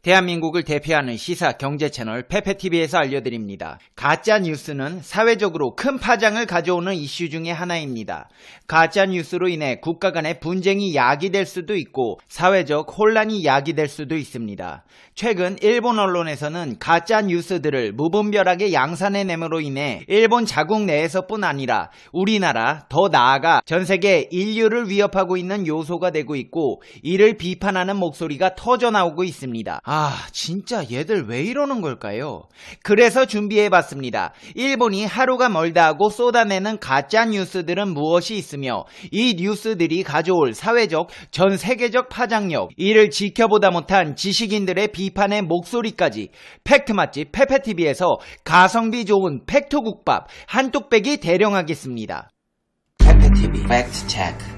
대한민국을 대표하는 시사 경제 채널 페페TV에서 알려드립니다. 가짜 뉴스는 사회적으로 큰 파장을 가져오는 이슈 중에 하나입니다. 가짜 뉴스로 인해 국가 간의 분쟁이 야기될 수도 있고 사회적 혼란이 야기될 수도 있습니다. 최근 일본 언론에서는 가짜 뉴스들을 무분별하게 양산해냄으로 인해 일본 자국 내에서뿐 아니라 우리나라, 더 나아가 전 세계 인류를 위협하고 있는 요소가 되고 있고 이를 비판하는 목소리가 터져나오고 있습니다. 진짜 얘들 왜 이러는 걸까요? 그래서 준비해봤습니다. 일본이 하루가 멀다 하고 쏟아내는 가짜 뉴스들은 무엇이 있으며 이 뉴스들이 가져올 사회적, 전 세계적 파장력, 이를 지켜보다 못한 지식인들의 비판의 목소리까지 팩트 맛집 페페TV에서 가성비 좋은 팩트국밥 한뚝배기 대령하겠습니다. 페페TV 팩트 체크.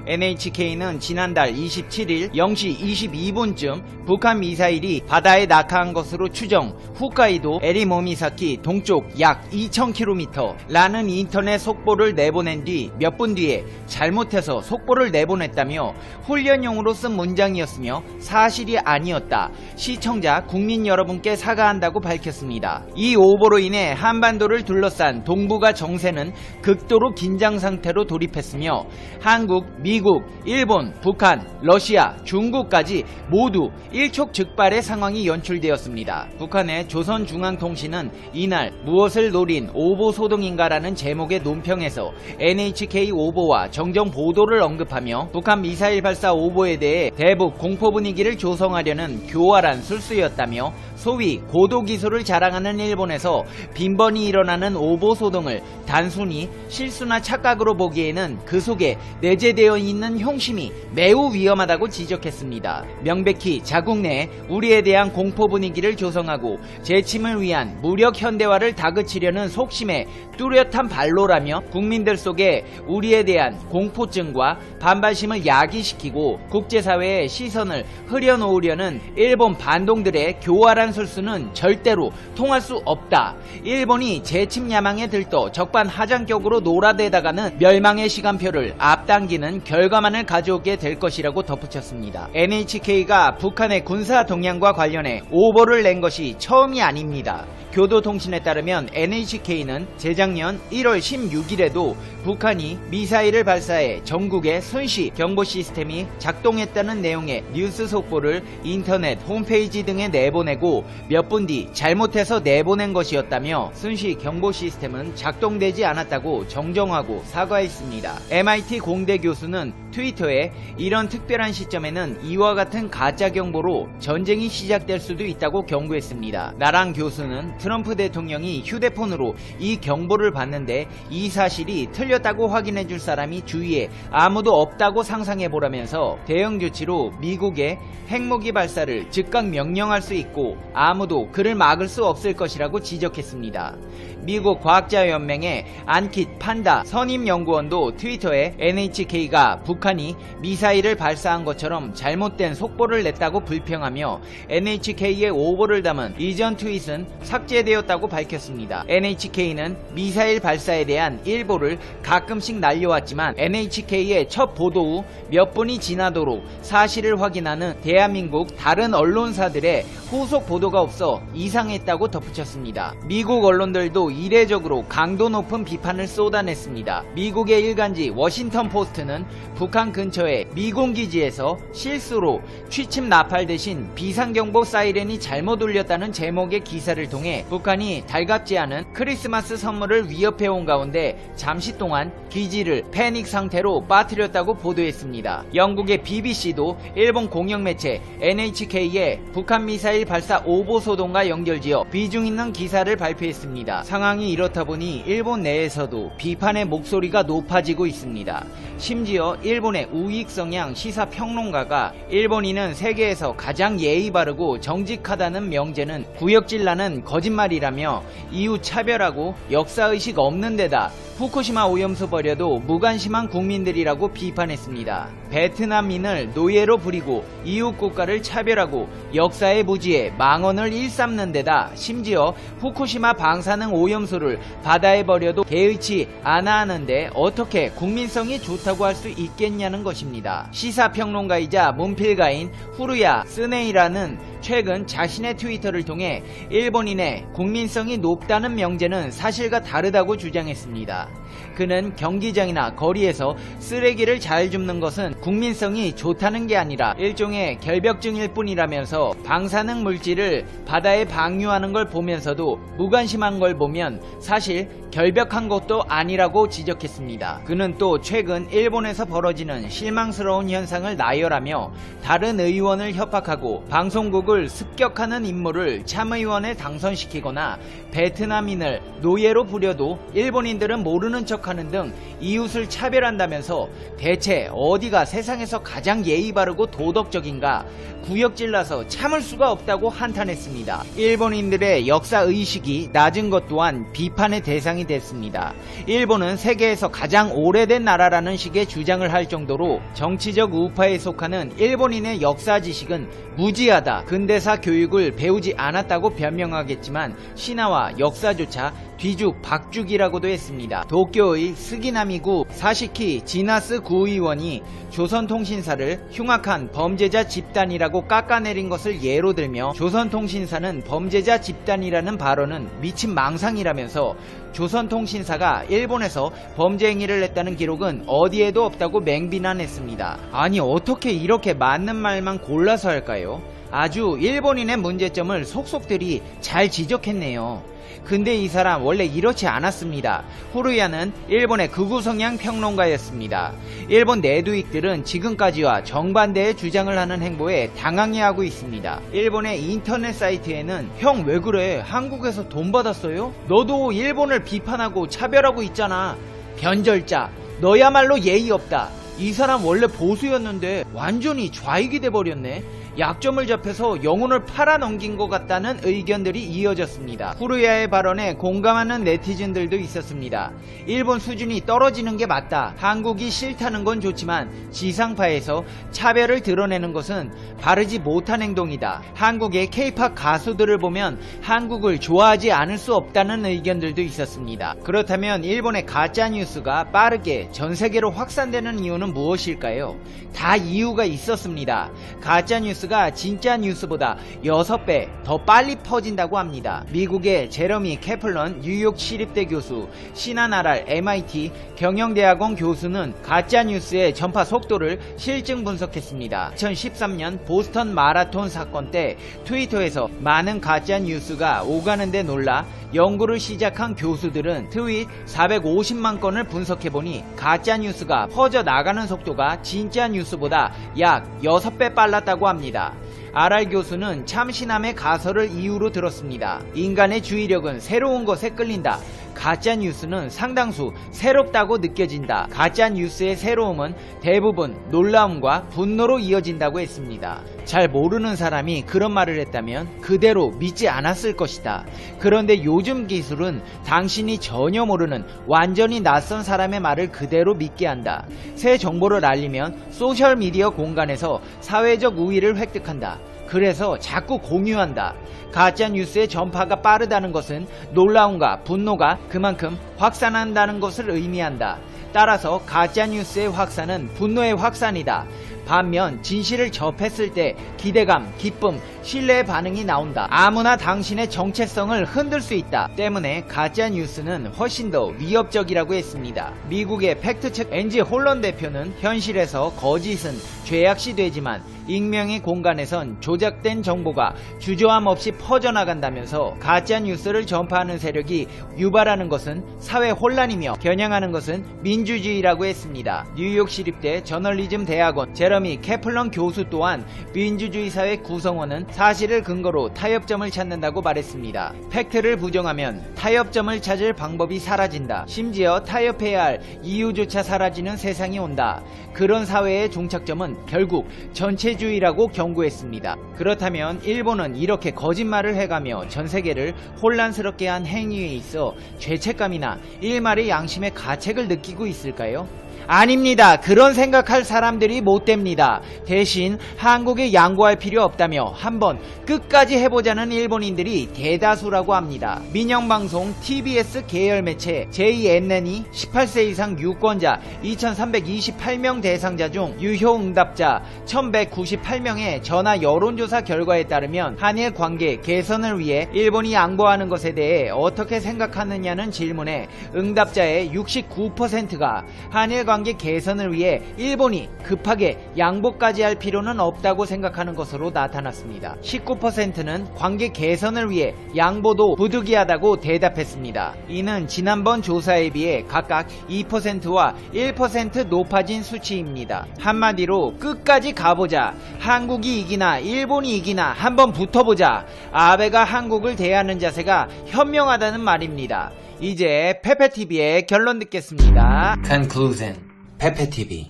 NHK는 지난달 27일 0시 22분쯤 북한 미사일이 바다에 낙하한 것으로 추정 홋카이도 에리모미사키 동쪽 약 2000km 라는 인터넷 속보를 내보낸 뒤 몇 분 뒤에 잘못해서 속보를 내보냈다며 훈련용으로 쓴 문장이었으며 사실이 아니었다. 시청자, 국민 여러분께 사과한다고 밝혔습니다. 이 오보로 인해 한반도를 둘러싼 동북아 정세는 극도로 긴장 상태로 돌입했으며 한국, 미국, 일본, 북한, 러시아, 중국까지 모두 일촉즉발의 상황이 연출되었습니다. 북한의 조선중앙통신은 이날 무엇을 노린 오보소동인가라는 제목의 논평에서 NHK 오보와 정정 보도를 언급하며 북한 미사일 발사 오보에 대해 대북 공포 분위기를 조성하려는 교활한 술수였다며 소위 고도기술을 자랑하는 일본에서 빈번히 일어나는 오보소동을 단순히 실수나 착각으로 보기에는 그 속에 내재되어 있는 흉심이 매우 위험하다고 지적했습니다. 명백히 자국 내에 우리에 대한 공포 분위기를 조성하고 재침을 위한 무력 현대화를 다그치려는 속심의 뚜렷한 발로라며 국민들 속에 우리에 대한 공포증과 반발심을 야기시키고 국제사회의 시선을 흐려놓으려는 일본 반동들의 교활한 술수는 절대로 통할 수 없다. 일본이 재침 야망에 들떠 적반하장격으로 놀아대다가는 멸망의 시간표를 앞당기는 결과만을 가져오게 될 것이라고 덧붙였습니다. NHK가 북한의 군사 동향과 관련해 오보를 낸 것이 처음이 아닙니다. 교도통신에 따르면 NHK는 재작년 1월 16일에도 북한이 미사일을 발사해 전국의 순시 경보 시스템이 작동했다는 내용의 뉴스 속보를 인터넷 홈페이지 등에 내보내고 몇 분 뒤 잘못해서 내보낸 것이었다며 순시 경보 시스템은 작동되지 않았다고 정정하고 사과했습니다. MIT 공대 교수는 트위터에 이런 특별한 시점에는 이와 같은 가짜 경보로 전쟁이 시작될 수도 있다고 경고했습니다. 나랑 교수는 트럼프 대통령이 휴대폰으로 이 경보를 봤는데 이 사실이 틀렸다고 확인해줄 사람이 주위에 아무도 없다고 상상해보라면서 대응 조치로 미국의 핵무기 발사를 즉각 명령할 수 있고 아무도 그를 막을 수 없을 것이라고 지적했습니다. 미국 과학자연맹의 안킷 판다 선임연구원도 트위터에 NHK가 북한이 미사일을 발사한 것처럼 잘못된 속보를 냈다고 불평하며 NHK의 오보를 담은 이전 트윗은 삭제되었다고 밝혔습니다. NHK는 미사일 발사에 대한 일보를 가끔씩 날려왔지만 NHK의 첫 보도 후 몇 분이 지나도록 사실을 확인하는 대한민국 다른 언론사들의 후속 보도가 없어 이상했다고 덧붙였습니다. 미국 언론들도 이례적으로 강도 높은 비판을 쏟아냈습니다. 미국의 일간지 워싱턴 포스트는 북한 근처의 미군기지에서 실수로 취침 나팔 대신 비상경보 사이렌이 잘못 울렸다는 제목의 기사를 통해 북한이 달갑지 않은 크리스마스 선물을 위협해온 가운데 잠시 동안 기지를 패닉 상태로 빠뜨렸다고 보도했습니다. 영국의 BBC도 일본 공영매체 NHK의 북한 미사일 발사 오보 소동과 연결지어 비중 있는 기사를 발표했습니다. 상황이 이렇다 보니 일본 내에서도 비판의 목소리가 높아지고 있습니다. 심지어 일본의 우익성향 시사평론가가 일본인은 세계에서 가장 예의 바르고 정직하다는 명제는 구역질나는 거짓말이라며 이웃 차별하고 역사의식 없는 데다 후쿠시마 오염수 버려도 무관심한 국민들이라고 비판했습니다. 베트남인을 노예로 부리고 이웃 국가를 차별하고 역사의 무지에 망언을 일삼는 데다 심지어 후쿠시마 방사능 오염수를 바다에 버려도 개의치 않아 하는데 어떻게 국민성이 좋다고 할 수 있겠냐는 것입니다. 시사평론가이자 문필가인 후루야 스네이라는 최근 자신의 트위터를 통해 일본인의 국민성이 높다는 명제는 사실과 다르다고 주장했습니다. 그는 경기장이나 거리에서 쓰레기를 잘 줍는 것은 국민성이 좋다는 게 아니라 일종의 결벽증일 뿐이라면서 방사능 물질을 바다에 방류하는 걸 보면서도 무관심한 걸 보면 사실 결벽한 것도 아니라고 지적했습니다. 그는 또 최근 일본에서 벌어지는 실망스러운 현상을 나열하며 다른 의원을 협박하고 방송국을 습격하는 인물을 참의원에 당선시키거나 베트남인을 노예로 부려도 일본인들은 모르는 척하는 등 이웃을 차별한다면서 대체 어디가 세상에서 가장 예의 바르고 도덕적인가 구역질나서 참을 수가 없다고 한탄했습니다. 일본인들의 역사의식이 낮은 것 또한 비판의 대상이 됐습니다. 일본은 세계에서 가장 오래된 나라라는 식의 주장을 할 정도로 정치적 우파에 속하는 일본인의 역사 지식은 무지하다, 근대사 교육을 배우지 않았다고 변명하겠지만 신화와 역사조차 뒤죽 박죽이라고도 했습니다. 도쿄의 스기나미구 사시키 지나스 구의원이 조선통신사를 흉악한 범죄자 집단이라고 깎아내린 것을 예로 들며 조선통신사는 범죄자 집단이라는 발언은 미친 망상이라면서 조선통신사가 일본에서 범죄 행위를 했다는 기록은 어디에도 없다고 맹비난했습니다. 아니 어떻게 이렇게 맞는 말만 골라서 할까요? 아주 일본인의 문제점을 속속들이 잘 지적했네요. 근데 이 사람 원래 이렇지 않았습니다. 후루야는 일본의 극우 성향 평론가였습니다. 일본 내두익들은 지금까지와 정반대의 주장을 하는 행보에 당황해하고 있습니다. 일본의 인터넷 사이트에는 형 왜 그래? 한국에서 돈 받았어요? 너도 일본을 비판하고 차별하고 있잖아. 변절자, 너야말로 예의 없다. 이 사람 원래 보수였는데 완전히 좌익이 돼버렸네. 약점을 잡혀서 영혼을 팔아넘긴 것 같다는 의견들이 이어졌습니다. 후루야의 발언에 공감하는 네티즌들도 있었습니다. 일본 수준이 떨어지는 게 맞다. 한국이 싫다는 건 좋지만 지상파에서 차별을 드러내는 것은 바르지 못한 행동이다. 한국의 K-팝 가수들을 보면 한국을 좋아하지 않을 수 없다는 의견들도 있었습니다. 그렇다면 일본의 가짜뉴스가 빠르게 전 세계로 확산되는 이유는 무엇일까요? 다 이유가 있었습니다. 가짜뉴스가 진짜 뉴스보다 6배 더 빨리 퍼진다고 합니다. 미국의 제러미 캐플런 뉴욕 시립대 교수, 신한아랄 MIT 경영대학원 교수는 가짜뉴스의 전파 속도를 실증 분석했습니다. 2013년 보스턴 마라톤 사건 때 트위터에서 많은 가짜뉴스가 오가는데 놀라 연구를 시작한 교수들은 트윗 450만 건을 분석해보니 가짜뉴스가 퍼져나가는 속도가 진짜 뉴스보다 약 6배 빨랐다고 합니다. 아랄 교수는 참신함의 가설을 이유로 들었습니다. 인간의 주의력은 새로운 것에 끌린다. 가짜뉴스는 상당수 새롭다고 느껴진다. 가짜뉴스의 새로움은 대부분 놀라움과 분노로 이어진다고 했습니다. 잘 모르는 사람이 그런 말을 했다면 그대로 믿지 않았을 것이다. 그런데 요즘 기술은 당신이 전혀 모르는 완전히 낯선 사람의 말을 그대로 믿게 한다. 새 정보를 알리면 소셜미디어 공간에서 사회적 우위를 획득한다. 그래서 자꾸 공유한다. 가짜뉴스의 전파가 빠르다는 것은 놀라움과 분노가 그만큼 확산한다는 것을 의미한다. 따라서 가짜뉴스의 확산은 분노의 확산이다. 반면 진실을 접했을 때 기대감, 기쁨, 신뢰의 반응이 나온다. 아무나 당신의 정체성을 흔들 수 있다. 때문에 가짜뉴스는 훨씬 더 위협적이라고 했습니다. 미국의 팩트체크 NG 홀런 대표는 현실에서 거짓은 죄악시되지만 익명의 공간에선 조작된 정보가 주저함 없이 퍼져나간다면서 가짜뉴스를 전파하는 세력이 유발하는 것은 사회 혼란이며 겨냥하는 것은 민주주의라고 했습니다. 뉴욕 시립대 저널리즘 대학원 제러미 캐플런 교수 또한 민주주의 사회 구성원은 사실을 근거로 타협점을 찾는다고 말했습니다. 팩트를 부정하면 타협점을 찾을 방법이 사라진다. 심지어 타협해야 할 이유조차 사라지는 세상이 온다. 그런 사회의 종착점은 결국 전체주의라고 경고했습니다. 그렇다면 일본은 이렇게 거짓말을 해가며 전세계를 혼란스럽게 한 행위에 있어 죄책감이나 일말의 양심의 가책을 느끼고 있을까요? 아닙니다. 그런 생각할 사람들이 못 됩니다. 대신 한국에 양보할 필요 없다며 한번 끝까지 해보자는 일본인들이 대다수라고 합니다. 민영방송 TBS 계열 매체 JNN이 18세 이상 유권자 2328명 대상자 중 유효 응답자 1198명의 전화 여론조사 결과에 따르면 한일 관계 개선을 위해 일본이 양보하는 것에 대해 어떻게 생각하느냐는 질문에 응답자의 69%가 한일 관계 개선을 위해 일본이 급하게 양보까지 할 필요는 없다고 생각하는 것으로 나타났습니다. 19%는 관계 개선을 위해 양보도 부득이하다고 대답했습니다. 이는 지난번 조사에 비해 각각 2%와 1% 높아진 수치입니다. 한마디로 끝까지 가보자. 한국이 이기나 일본이 이기나 한번 붙어보자. 아베가 한국을 대하는 자세가 현명하다는 말입니다. 이제 페페TV의 결론 듣겠습니다. Conclusion. 페페TV.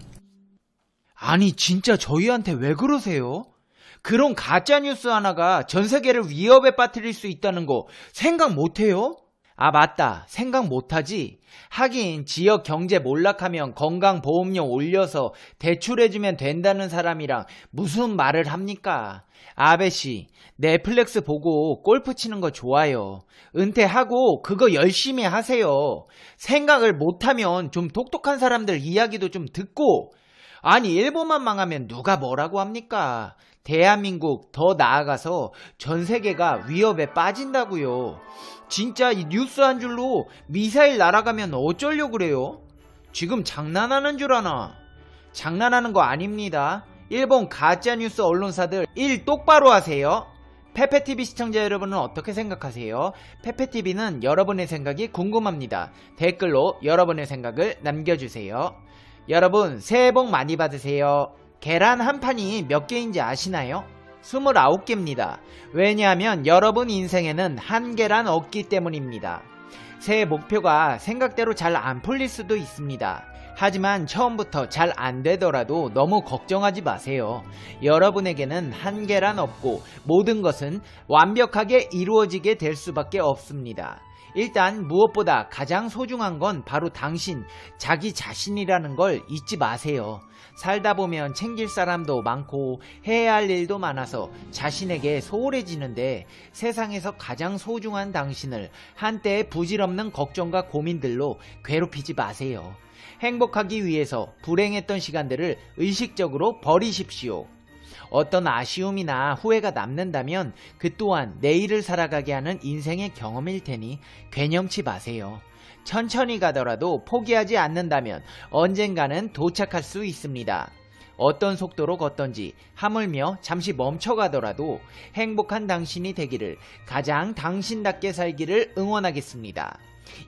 아니 진짜 저희한테 왜 그러세요? 그런 가짜뉴스 하나가 전세계를 위협에 빠뜨릴 수 있다는 거 생각 못해요? 아 맞다, 생각 못하지? 하긴 지역 경제 몰락하면 건강보험료 올려서 대출해주면 된다는 사람이랑 무슨 말을 합니까? 아베씨, 넷플릭스 보고 골프 치는 거 좋아요. 은퇴하고 그거 열심히 하세요. 생각을 못하면 좀 똑똑한 사람들 이야기도 좀 듣고. 아니 일본만 망하면 누가 뭐라고 합니까? 대한민국 더 나아가서 전 세계가 위협에 빠진다고요. 진짜 이 뉴스 한 줄로 미사일 날아가면 어쩌려고 그래요? 지금 장난하는 줄 아나? 장난하는 거 아닙니다. 일본 가짜뉴스 언론사들 일 똑바로 하세요. 페페TV 시청자 여러분은 어떻게 생각하세요? 페페TV는 여러분의 생각이 궁금합니다. 댓글로 여러분의 생각을 남겨주세요. 여러분 새해 복 많이 받으세요. 계란 한 판이 몇 개인지 아시나요? 29개입니다. 왜냐하면 여러분 인생에는 한 계란 없기 때문입니다. 새해 목표가 생각대로 잘 안 풀릴 수도 있습니다. 하지만 처음부터 잘 안 되더라도 너무 걱정하지 마세요. 여러분에게는 한 계란 없고 모든 것은 완벽하게 이루어지게 될 수밖에 없습니다. 일단 무엇보다 가장 소중한 건 바로 당신, 자기 자신이라는 걸 잊지 마세요. 살다 보면 챙길 사람도 많고 해야 할 일도 많아서 자신에게 소홀해지는데 세상에서 가장 소중한 당신을 한때의 부질없는 걱정과 고민들로 괴롭히지 마세요. 행복하기 위해서 불행했던 시간들을 의식적으로 버리십시오. 어떤 아쉬움이나 후회가 남는다면 그 또한 내일을 살아가게 하는 인생의 경험일 테니 괴념치 마세요. 천천히 가더라도 포기하지 않는다면 언젠가는 도착할 수 있습니다. 어떤 속도로 걷던지 하물며 잠시 멈춰가더라도 행복한 당신이 되기를, 가장 당신답게 살기를 응원하겠습니다.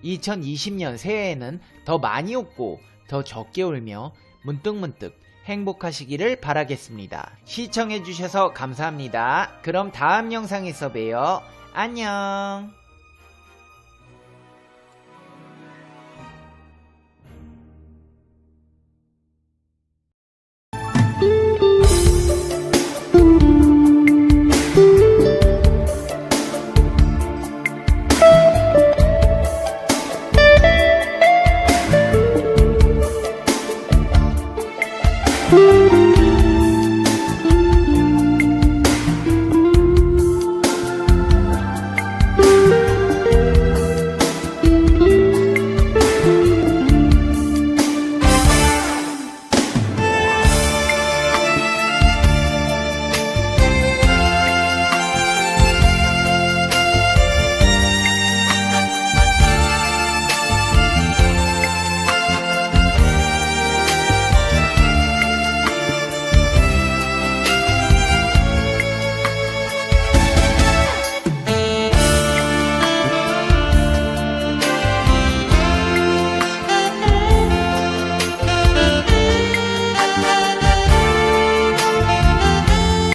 2020년 새해에는 더 많이 웃고 더 적게 울며 문득문득 행복하시기를 바라겠습니다. 시청해주셔서 감사합니다. 그럼 다음 영상에서 봬요. 안녕.